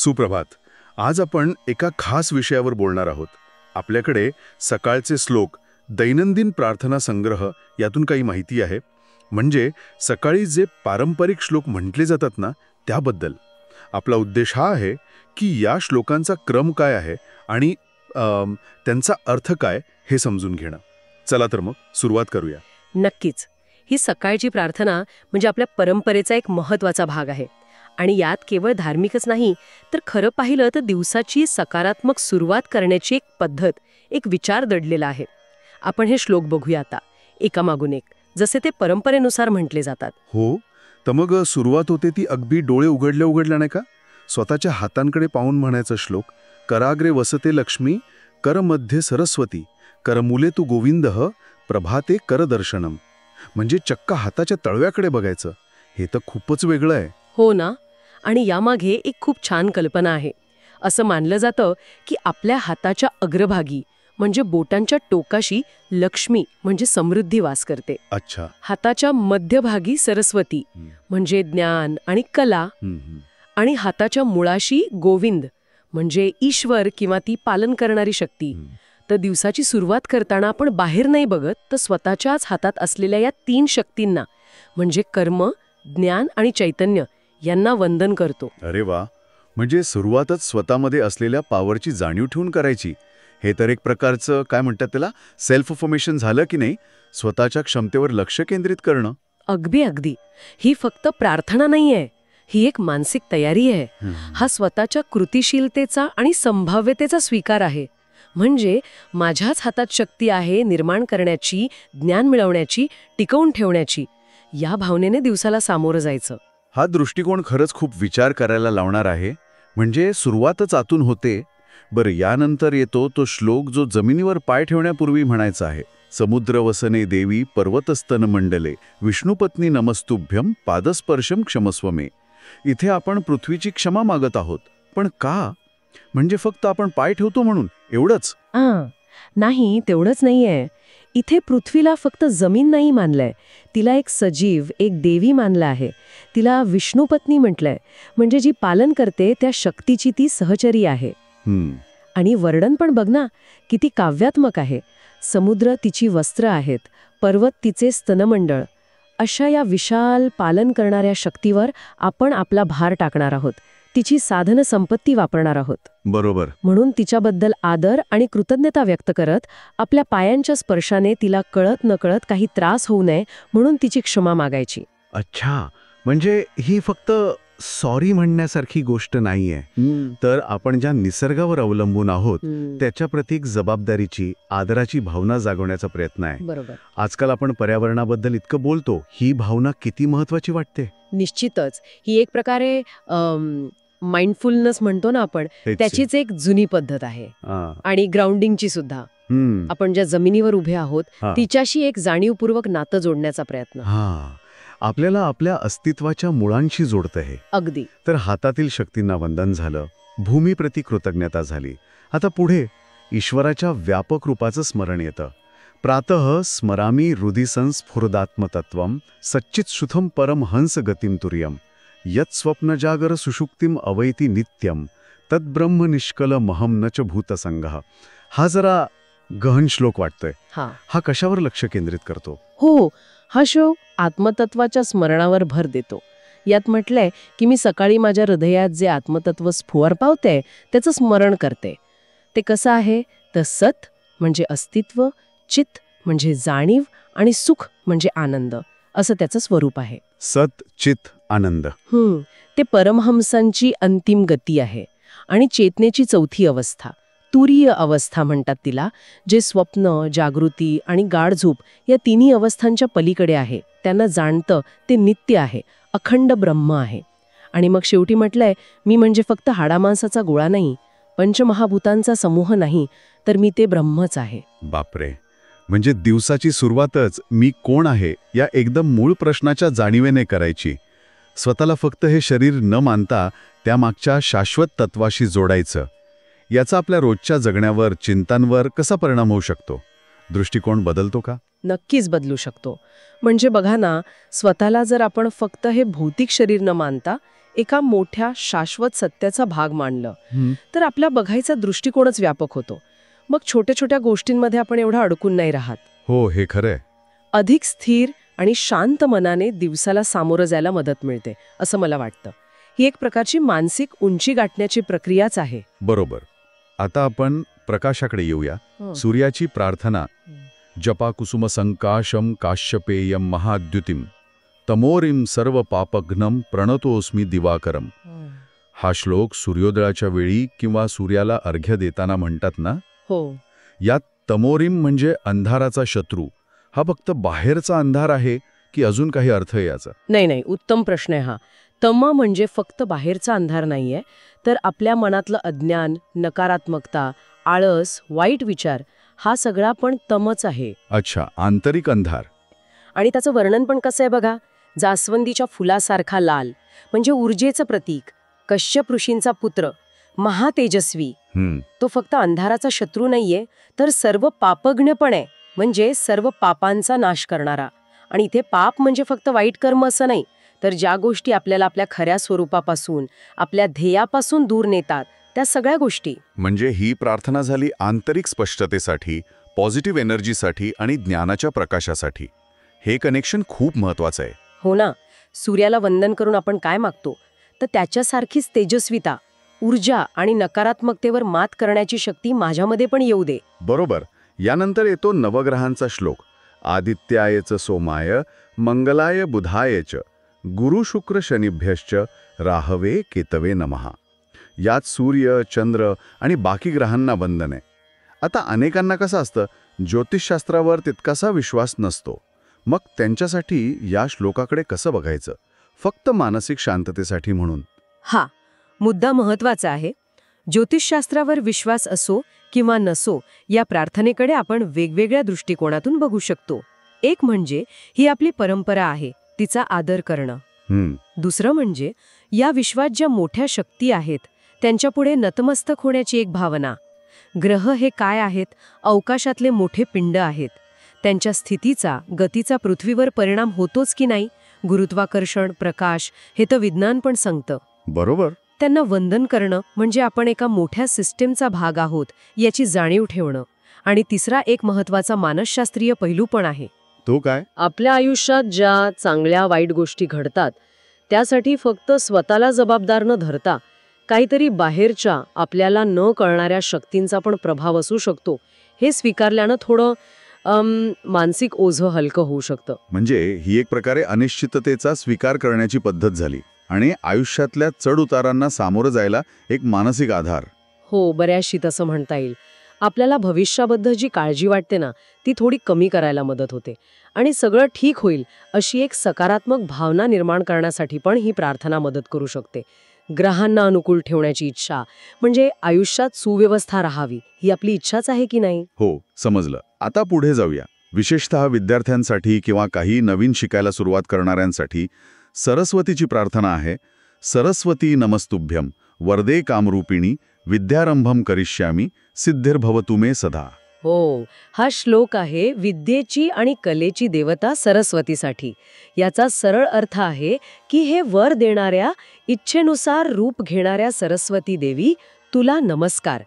सुप्रभात. आज आपण एका खास विषयावर बोलणार आहोत. आपल्याकडे सकाळचे श्लोक, दैनंदिन प्रार्थना संग्रह यातून काही माहिती आहे. म्हणजे सकाळी जे पारंपरिक श्लोक म्हटले जातात ना, त्याबद्दल. आपला उद्देश हा आहे की या श्लोकांचा क्रम काय आहे आणि त्यांचा अर्थ काय हे समजून घेणं. चला तर मग सुरुवात करूया. नक्कीच. ही सकाळची प्रार्थना म्हणजे आपल्या परंपरेचा एक महत्त्वाचा भाग आहे. आणि यात केवळ धार्मिकच नाही, तर खरं पाहिलं तर दिवसाची सकारात्मक सुरुवात करण्याची एक पद्धत, एक विचार दडलेला आहे. आपण हे श्लोक बघूया आता, एकामागून एक, जसे ते परंपरेनुसार म्हटले जातात. हो, तर मग सुरुवात होते ती अगदी डोळे उघडल्या नाही का? स्वतःच्या हातांकडे पाहून म्हणायचा श्लोक, कराग्रे वसते लक्ष्मी, करमध्ये सरस्वती, करमुले तू गोविंदः, प्रभाते करदर्शनम. म्हणजे चक्क हाताच्या तळव्याकडे बघायचं. हे तर खूपच वेगळं आहे. हो ना. आणि यामागे एक खूप छान कल्पना आहे. असं मानलं जातं की आपल्या हाताच्या अग्रभागी म्हणजे बोटांच्या टोकाशी लक्ष्मी म्हणजे समृद्धी वास करते. अच्छा. हाताच्या मध्यभागी सरस्वती म्हणजे ज्ञान आणि कला, आणि हाताच्या मुळाशी गोविंद म्हणजे ईश्वर किंवा ती पालन करणारी शक्ती. तर दिवसाची सुरुवात करताना आपण बाहेर नाही बघत, तर स्वतःच्याच हातात असलेल्या या 3 शक्तींना म्हणजे कर्म, ज्ञान आणि चैतन्य यांना वंदन करतो. अरे वा, म्हणजे सुरुवातच स्वतःमध्ये असलेल्या पॉवरची जाणीव ठेवून करायची. हे तर एक प्रकारचं काय म्हणतात त्याला, सेल्फ फॉर्मेशन झालं की नाही, स्वतःच्या क्षमतेवर लक्ष केंद्रित करणं. अगदी. ही फक्त प्रार्थना नाहीये, ही एक मानसिक तयारी आहे. हा स्वतःच्या कृतिशीलतेचा आणि संभाव्यतेचा स्वीकार आहे. म्हणजे माझ्याच हातात शक्ती आहे निर्माण करण्याची, ज्ञान मिळवण्याची, टिकवून ठेवण्याची. या भावनेने दिवसाला सामोरं जायचं. हा दृष्टिकोन खरंच खूप विचार करायला लावणार आहे. म्हणजे सुरुवातच आतून होते. बरं, यानंतर येतो तो श्लोक जो जमिनीवर पाय ठेवण्यापूर्वी म्हणायचा आहे. समुद्र वसने देवी पर्वतस्तन मंडले, विष्णुपत्नी नमस्तुभ्यम पादस्पर्शम क्षमस्व मे. इथे आपण पृथ्वीची क्षमा मागत आहोत. पण का? म्हणजे फक्त आपण पाय ठेवतो म्हणून एवढंच? नाही, तेवढंच नाहीये. इथे पृथ्वीला फक्त जमीन नाही मानलंय, तिला एक सजीव, एक देवी मानलं आहे. तिला विष्णुपत्नी म्हटलंय, म्हणजे जी पालन करते त्या शक्तीची ती सहचरी आहे. आणि वर्णन पण बघ ना, किती काव्यात्मक आहे. समुद्र तिची वस्त्र आहेत, पर्वत तिचे स्तनमंडळ. अशा या विशाल पालन करणाऱ्या शक्तीवर आपण आपला भार टाकणार आहोत, तिची साधन संपत्ती वापरणार आहोत. बरोबर. म्हणून तिच्याबद्दल आदर आणि कृतज्ञता व्यक्त करत आपल्या पायांच्या स्पर्शाने तिला कळत नकळत काही त्रास होऊ नये म्हणून तिची क्षमा मागायची. अच्छा, म्हणजे ही फक्त सॉरी म्हणण्यासारखी गोष्ट नाहीये, तर आपण ज्या निसर्गावर अवलंबून आहोत त्याच्या प्रती जबाबदारीची, आदराची भावना जागवण्याचा प्रयत्न आहे. बरोबर. आजकाल आपण पर्यावरणाबद्दल इतकं बोलतो, ही भावना किती महत्वाची वाटते? निश्चितच. ही एक प्रकारे माइंडफुलनेस म्हणतो ना आपण, त्याचीच एक जुनी पद्धत आहे. आणि ग्राउंडिंगची सुद्धा. आपण ज्या जमिनीवर उभे आहोत तिच्याशी एक जाणीवपूर्वक नातं जोडण्याचा प्रयत्न. आपल्याला आपल्या अस्तित्वाच्या मुळांशी जोडतं हे. अगदी. तर हातातील शक्तींना वंदन झालं, भूमीप्रती कृतज्ञता झाली. आता पुढे ईश्वराच्या व्यापक रूपाचं स्मरण येतं. प्रातः स्मरामी हृदि संस्फुरदात्मतत्वम सच्चित सुथम परम हंस गतिम तुर्यम यत् स्वप्न जागर सुषुप्तिम अवैती नित्यम तद्ब्रह्म निष्कल महम नच भूतसंगः. हा जरा गहन श्लोक वाटतोय. हा कशावर लक्ष केंद्रित करतो? हो, हा श्लोक आत्मतत्वाच्या स्मरणावर भर देतो. यात म्हटलंय की मी सकाळी माझ्या हृदयात जे आत्मतत्व स्फुर पावते त्याचं स्मरण करते. ते कसं आहे? तर सत म्हणजे अस्तित्व, चित म्हणजे जाणीव आणि सुख म्हणजे आनंद, असं त्याचं स्वरूप आहे. सत, चित, आनंद. ते परमहंसांची अंतिम गती आहे. आणि चेतनेची चौथी अवस्था, तुरीय अवस्था म्हणतात तिला, जे स्वप्न, जागृती आणि गाढ झोप या तिन्ही अवस्थांच्या पलीकडे आहे. त्यांना जाणतं ते नित्य आहे, अखंड ब्रह्म आहे. आणि मग शेवटी म्हटलंय, मी म्हणजे फक्त हाडामांसाचा गोळा नाही, पंचमहाभूतांचा समूह नाही, तर मी ते ब्रह्मच आहे. बापरे. म्हणजे दिवसाची सुरुवातच मी कोण आहे या एकदम मूळ प्रश्नाच्या जाणीवेने करायची. स्वतःला फक्त हे शरीर न मानता त्यामागच्या शाश्वत तत्वाशी जोडायचं. याचा आपल्या रोजच्या जगण्यावर, चिंतांवर कसा परिणाम होऊ शकतो? दृष्टिकोन बदलतो का? नक्कीच बदलू शकतो. म्हणजे बघा ना, स्वतःला जर आपण फक्त हे भौतिक शरीर न मानता एका मोठ्या शाश्वत सत्याचा भाग मानलं तर आपला बघायचा दृष्टिकोनच व्यापक होतो. मग छोट्या छोट्या गोष्टींमध्ये आपण एवढं अडकून नाही राहत. हो, हे खरंय. अधिक स्थिर आणि शांत मनाने दिवसाला सामोरं जायला मदत मिळते असं मला वाटतं. ही एक प्रकारची मानसिक उंची गाठण्याची प्रक्रियाच आहे. बरोबर. आता आपण प्रकाशाकडे येऊया. सूर्याची प्रार्थना. जपा कुसुम संकाशम काश्यपेयम महाद्युतिम तमोरिम सर्व पापघ्नम प्रणतोस्मी दिवाकरम. हा श्लोक सूर्योदयाच्या वेळी किंवा सूर्याला अर्घ्य देताना म्हणतात ना. हो. यात तमोरिम म्हणजे अंधाराचा शत्रू. हा फक्त बाहेरचा अंधार आहे की अजून काही अर्थ आहे याचा? नाही, उत्तम प्रश्न आहे हा. तम म्हणजे फक्त बाहेरचा अंधार नाहीये, तर आपल्या मनातलं अज्ञान, नकारात्मकता, आळस, वाईट विचार हा सगळा पण तमच आहे. अच्छा, आंतरिक अंधार. आणि त्याचं वर्णन पण कसं आहे बघा. जास्वंदीच्या फुलासारखा लाल म्हणजे ऊर्जेचं प्रतीक. कश्यप ऋषींचा पुत्र, महातेजस्वी. तो फक्त अंधाराचा शत्रू नाहीये, तर सर्व पापघ्न पण आहे, म्हणजे सर्व पापांचा नाश करणारा. आणि इथे पाप म्हणजे फक्त वाईट कर्म असं नाही, तर ज्या गोष्टी आपल्याला आपल्या खऱ्या स्वरूपापासून, आपल्या ध्येयापासून दूर नेतात, त्या सगळ्या गोष्टी. म्हणजे ही प्रार्थना झाली आंतरिक स्पष्टतेसाठी, पॉझिटिव्ह एनर्जीसाठी आणि ज्ञानाच्या प्रकाशासाठी. हे कनेक्शन खूप महत्वाचं आहे. हो ना. सूर्याला वंदन करून आपण काय मागतो, तर त्याच्यासारखीच तेजस्विता, ऊर्जा आणि नकारात्मकतेवर मात करण्याची शक्ती माझ्यामध्ये पण येऊ दे. बरोबर. यानंतर येतो नवग्रहांचा श्लोक. आदित्यायच सोमाय मंगलाय बुधायच गुरु शुक्र शनिभ्यश्च राहवे केतवे नमः. यात सूर्य, चंद्र आणि बाकी ग्रहांना वंदन आहे. आता अनेकांना कसं असतं, ज्योतिषशास्त्रावर तितकासा विश्वास नसतो. मग त्यांच्यासाठी या श्लोकाकडे कसं बघायचं? फक्त मानसिक शांततेसाठी म्हणून? हा मुद्दा महत्वाचा आहे. ज्योतिषशास्त्रावर विश्वास असो किंवा नसो, या प्रार्थनेकडे आपण वेगवेगळ्या दृष्टिकोनातून बघू शकतो. एक म्हणजे ही आपली परंपरा आहे, तिचा आदर करणं. दुसरं म्हणजे या विश्वात ज्या मोठ्या शक्ती आहेत त्यांच्यापुढे नतमस्तक होण्याची एक भावना. ग्रह हे काय आहेत? अवकाशातले मोठे पिंड आहेत. त्यांच्या स्थितीचा, गतीचा पृथ्वीवर परिणाम होतोच की नाही? गुरुत्वाकर्षण, प्रकाश, हे तर विज्ञान पण सांगतं. बरोबर. त्यांना वंदन करणं म्हणजे आपण एका मोठ्या सिस्टीमचा भाग आहोत याची जाणीव ठेवणं. आणि तिसरा एक महत्वाचा मानसशास्त्रीय पैलू पण आहे. तो काय? आपल्या आयुष्यात ज्या चांगल्या वाईट गोष्टी घडतात त्यासाठी फक्त स्वतःला जबाबदार न धरता काहीतरी बाहेरच्या, आपल्याला न कळणाऱ्या शक्तींचा पण प्रभाव असू शकतो, हे स्वीकारल्यानं थोडं मानसिक ओझं हलकं होऊ शकतं. म्हणजे ही एक प्रकारे अनिश्चिततेचा स्वीकार करण्याची पद्धत झाली आणि आयुष्यातल्या चढउतारांना सामोरं जायला एक मानसिक आधार. हो, बऱ्याचशी तसं म्हणता येईल. आपल्याला भविष्याबद्दल जी काळजी वाटते ना, ती थोडी कमी करायला मदत होते. आणि सगळं ठीक होईल अशी एक सकारात्मक भावना निर्माण करण्यासाठी पण ही प्रार्थना मदत करू शकते. ग्रहांना अनुकूल ठेवण्याची इच्छा, म्हणजे आयुष्यात सुव्यवस्था राहावी, ही आपली इच्छाच आहे की नाही? हो, समजलं. आता पुढे जाऊया. विशेषतः विद्यार्थ्यांसाठी किंवा काही नवीन शिकायला सुरुवात करणाऱ्यांसाठी सरस्वतीची प्रार्थना आहे. सरस्वती नमस्तुभ्यम वरदे कामरूपिणी विद्यारंभम करिष्यामी सिद्धिर्भवतु मे सदा. हो, हा श्लोक आहे विद्येची आणि कलेची देवता सरस्वतीसाठी. याचा सरळ अर्थ आहे की हे वर देणाऱ्या, इच्छेनुसार रूप घेणाऱ्या सरस्वती देवी, तुला नमस्कार.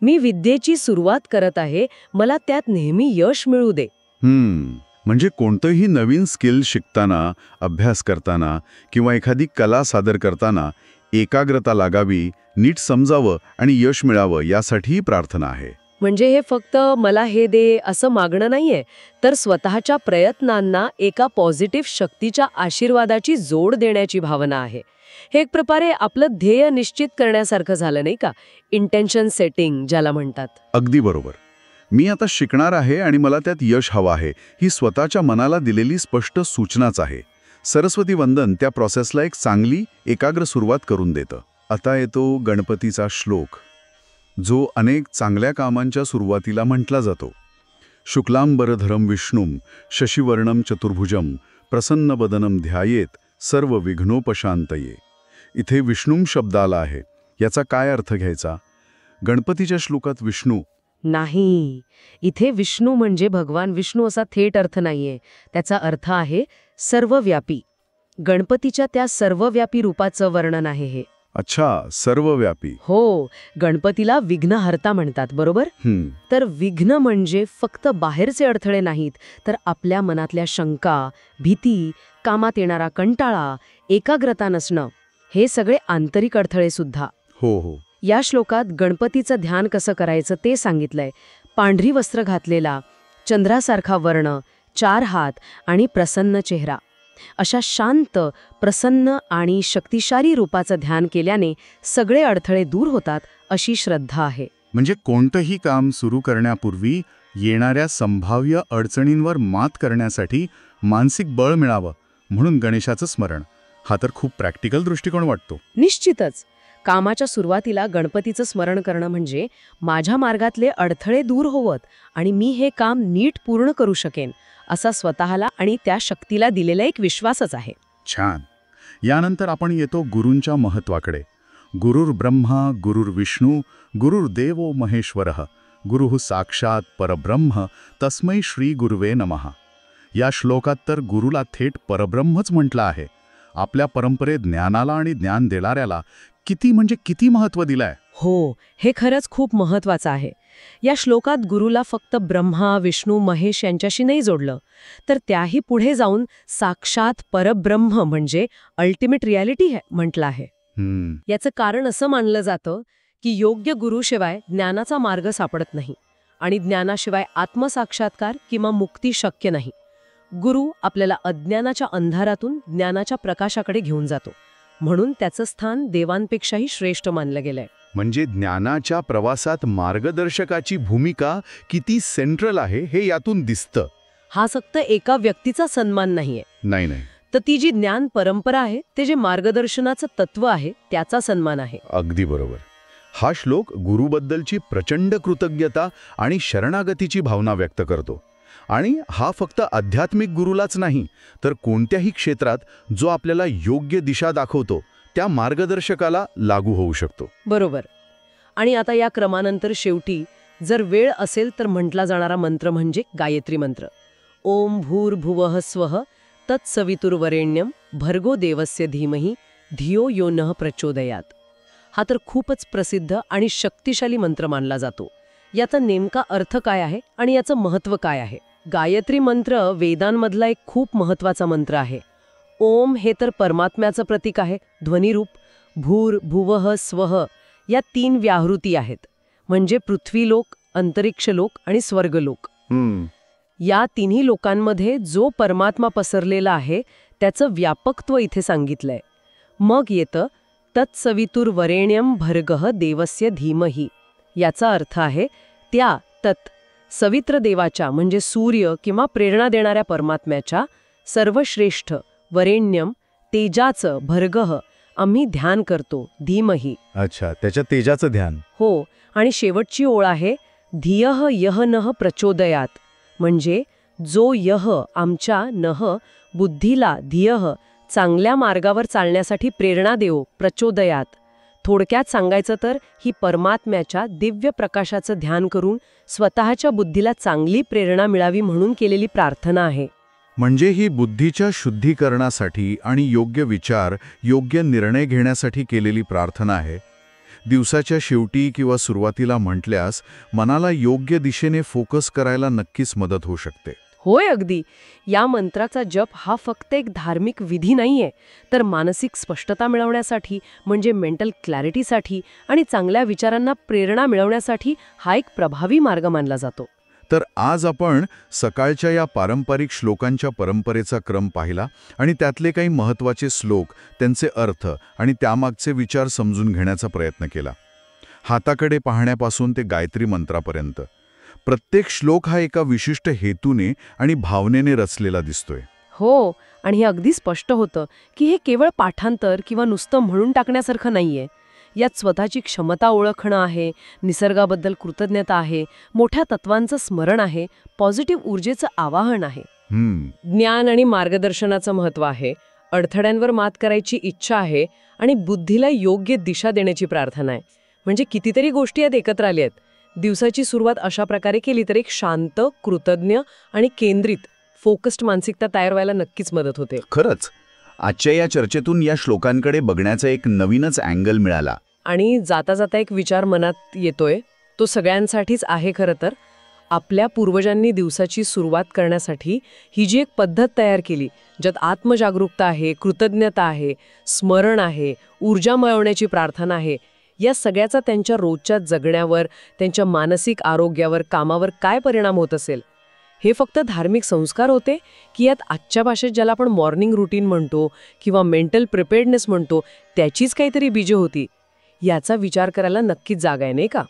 मी विद्येची सुरुवात करत आहे, मला त्यात नेहमी यश मिळू दे. म्हणजे कोणतंही नवीन स्किल शिकताना, अभ्यास करताना किंवा एखादी कला सादर करताना एकाग्रता लागावी, नीट समजावं आणि यश मिळावं यासाठी ही प्रार्थना आहे. म्हणजे हे फक्त मला हे दे असं मागणं नाहीये, तर स्वतःच्या प्रयत्नांना एका पॉझिटिव्ह शक्तीच्या आशीर्वादाची जोड देण्याची भावना आहे. हे एक प्रकारे आपलं ध्येय निश्चित करण्यासारखं झालं नाही का? इंटेन्शन सेटिंग ज्याला म्हणतात. अगदी बरोबर. मी आता शिकणार आहे आणि मला त्यात यश हवं आहे, ही स्वतःच्या मनाला दिलेली स्पष्ट सूचनाच आहे. सरस्वती वंदन त्या प्रोसेसला एक चांगली, एकाग्र सुरुवात करून देतं. आता येतो गणपतीचा श्लोक, जो अनेक चांगल्या कामांच्या सुरुवातीला म्हटला जातो. शुक्लांबरधरम विष्णुम शशिवर्णम चतुर्भुजम प्रसन्नवदनम ध्यायेत सर्व विघ्नोपशांतये. इथे विष्णुम शब्द आला आहे. याचा काय अर्थ घ्यायचा? गणपतीच्या श्लोकात विष्णू नाही, इथे विष्णू म्हणजे भगवान विष्णू असा थेट अर्थ नाहीये. त्याचा अर्थ आहे सर्वव्यापी. गणपतीच्या त्या सर्वव्यापी रूपाचं वर्णन आहे हे. अच्छा, सर्वव्यापी. हो, गणपतीला विघ्नहर्ता म्हणतात, बरोबर? तर विघ्न म्हणजे फक्त बाहेरचे अडथळे नाहीत, तर आपल्या मनातल्या शंका, भीती, कामात येणारा कंटाळा, एकाग्रता नसणं, हे सगळे आंतरिक अडथळे सुद्धा. हो हो. या श्लोकात गणपतीचं ध्यान कसं करायचं ते सांगितलंय. पांढरी वस्त्र घातलेला, चंद्रासारखा वर्ण, 4 हात आणि प्रसन्न चेहरा. अशा शांत, प्रसन्न आणि शक्तिशाली रूपाचं ध्यान केल्याने सगळे अडथळे दूर होतात अशी श्रद्धा आहे. म्हणजे कोणतंही काम सुरू करण्यापूर्वी येणाऱ्या संभाव्य अडचणींवर मात करण्यासाठी मानसिक बळ मिळावं म्हणून गणेशाचं स्मरण. हा तर खूप प्रॅक्टिकल दृष्टिकोन वाटतो. निश्चितच. कामाच्या सुरुवातीला गणपतीचं स्मरण करणं म्हणजे माझ्या मार्गातले अडथळे दूर होवत आणि मी हे काम नीट पूर्ण करू शकेन असा स्वतःला आणि त्या शक्तीला दिलेला एक विश्वासच आहे. छान. यानंतर आपण येतो गुरूंच्या महत्वाकडे. गुरुर्ब्रह्मा गुरुर्विष्णू गुरुर्देवो महेश्वरः गुरुः साक्षात परब्रह्म तस्मै श्री गुरुवे नमः. या श्लोकात तर गुरुला थेट परब्रह्मच म्हटलं आहे. आपल्या परंपरेत ज्ञानाला आणि ज्ञान देणाऱ्याला किती महत्त्व दिलंय. हो, हे खरंच खूप महत्वाचं आहे. या श्लोकात गुरुला फक्त ब्रह्मा, विष्णू, महेश यांच्याशी नाही जोडलं, तर त्याही पुढे जाऊन साक्षात परब्रह्म म्हणजे अल्टिमेट रियालिटी म्हटलं आहे. याचं कारण असं मानलं जातं की योग्य गुरुशिवाय ज्ञानाचा मार्ग सापडत नाही आणि ज्ञानाशिवाय आत्मसाक्षात्कार किंवा मुक्ती शक्य नाही. गुरु आपल्याला अज्ञानाच्या अंधारातून ज्ञानाच्या प्रकाशाकडे घेऊन जातो. म्हणून त्याचं स्थान देवांपेक्षाही श्रेष्ठ मानलं गेलंय. म्हणजे ज्ञानाच्या प्रवासात मार्गदर्शकाची भूमिका किती सेंट्रल आहे हे यातून दिसतं. हा फक्त एका व्यक्तीचा सन्मान नाहीये, नाही, तर ती जी ज्ञान परंपरा आहे, ते जे मार्गदर्शनाचं तत्व आहे, त्याचा सन्मान आहे. अगदी बरोबर. हा श्लोक गुरुबद्दलची प्रचंड कृतज्ञता आणि शरणागतीची भावना व्यक्त करतो. आणि हा फक्त आध्यात्मिक गुरुलाच नाही, तर कोणत्याही क्षेत्रात जो आपल्याला योग्य दिशा दाखवतो त्या मार्गदर्शकाला लागू होऊ शकतो. बरोबर. आणि आता या क्रमानंतर शेवटी जर वेळ असेल तर म्हटला जाणारा मंत्र म्हणजे गायत्री मंत्र. ओम भूर्भुवः स्वः तत्सवितुर्वरेण्यं भर्गो देवस्य धीमहि धियो यो नः प्रचोदयात. हा तर खूपच प्रसिद्ध आणि शक्तिशाली मंत्र मानला जातो. याचा नेमका अर्थ काय आहे आणि याचं महत्त्व काय आहे? गायत्री मंत्र वेदांमधला एक खूप महत्त्वाचा मंत्र आहे. ओम हे तर परमात्म्याचं प्रतीक आहे, ध्वनिरूप. भूर, भुवः, स्वः या 3 व्याहृती आहेत, म्हणजे पृथ्वीलोक, अंतरिक्षलोक आणि स्वर्गलोक. या तिन्ही लोकांमध्ये जो परमात्मा पसरलेला आहे त्याचं व्यापकत्व इथे सांगितलंय. मग येतं तत्सवितुर्वरेण्यं भर्गः देवस्य धीमहि. याचा अर्थ आहे त्या तत् सवित्र देवाच्या म्हणजे सूर्य किंवा प्रेरणा देणाऱ्या परमात्म्याच्या सर्वश्रेष्ठ वरेण्यम तेजाचं भर्गः आम्ही ध्यान करतो धीमहि. अच्छा, त्याच्या तेजाचं ध्यान. हो. आणि शेवटची ओळ आहे धियः यः नः प्रचोदयात, म्हणजे जो यः आमच्या नः बुद्धीला धियः चांगल्या मार्गावर चालण्यासाठी प्रेरणा देव प्रचोदयात. थोडक्यात सांगायचं तर ही परमात्म्याच्या दिव्य प्रकाशाचं ध्यान करून स्वतःच्या बुद्धीला चांगली प्रेरणा मिळावी म्हणून केलेली प्रार्थना आहे. म्हणजे ही बुद्धीच्या शुद्धीकरणासाठी आणि योग्य विचार, योग्य निर्णय घेण्यासाठी केलेली प्रार्थना आहे. दिवसाच्या शेवटी किंवा सुरुवातीला म्हटल्यास मनाला योग्य दिशेने फोकस करायला नक्कीच मदत होऊ शकते. होय, अगदी. या मंत्राचा जप हा फक्त एक धार्मिक विधी नाहीये, तर मानसिक स्पष्टता मिळवण्यासाठी म्हणजे मेंटल क्लॅरिटीसाठी आणि चांगल्या विचारांना प्रेरणा मिळवण्यासाठी हा एक प्रभावी मार्ग मानला जातो. तर आज आपण सकाळच्या या पारंपरिक श्लोकांच्या परंपरेचा क्रम पाहिला आणि त्यातले काही महत्त्वाचे श्लोक, त्यांचे अर्थ आणि त्यामागचे विचार समजून घेण्याचा प्रयत्न केला. हाताकडे पाहण्यापासून ते गायत्री मंत्रापर्यंत प्रत्येक श्लोक हा एका विशिष्ट हेतूने आणि भावनेने रचलेला दिसतोय. हो, आणि हे अगदी स्पष्ट होतं की हे केवळ पाठांतर किंवा नुसतं म्हणून टाकण्यासारखं नाहीये. यात स्वतःची क्षमता ओळखणं आहे, निसर्गाबद्दल कृतज्ञता आहे, मोठ्या तत्वांचं स्मरण आहे, पॉझिटिव्ह ऊर्जेचं आवाहन आहे. ज्ञान आणि मार्गदर्शनाचं महत्त्व आहे, अडथळ्यांवर मात करायची इच्छा आहे आणि बुद्धीला योग्य दिशा देण्याची प्रार्थना आहे. म्हणजे कितीतरी गोष्टी यात एकत्र आल्या आहेत. दिवसाची सुरुवात अशा प्रकारे केली तर एक शांत, कृतज्ञ आणि केंद्रित, फोकस्ड मानसिकता तयार व्हायला नक्कीच मदत होते. खरंच. आजच्या या चर्चेतून या श्लोकांकडे बघण्याचा एक नवीनच अँगल मिळाला. आणि जाता जाता एक विचार मनात येतोय, तो सगळ्यांसाठीच आहे खरं तर. आपल्या पूर्वजांनी दिवसाची सुरुवात करण्यासाठी ही जी एक पद्धत तयार केली, ज्यात आत्मजागरूकता आहे, कृतज्ञता आहे, स्मरण आहे, ऊर्जा मिळवण्याची प्रार्थना आहे, या सगळ्याचा त्यांच्या रोजच्या जगण्यावर, त्यांच्या मानसिक आरोग्यावर, कामावर काय परिणाम होत असेल? हे फक्त धार्मिक संस्कार होते की यात आजच्या भाषेत ज्याला आपण मॉर्निंग रुटीन म्हणतो किंवा मेंटल प्रिपेअर्डनेस म्हणतो त्याचीच काहीतरी बीजे होती? याचा विचार करायला नक्कीच जागा आहे, नाही का?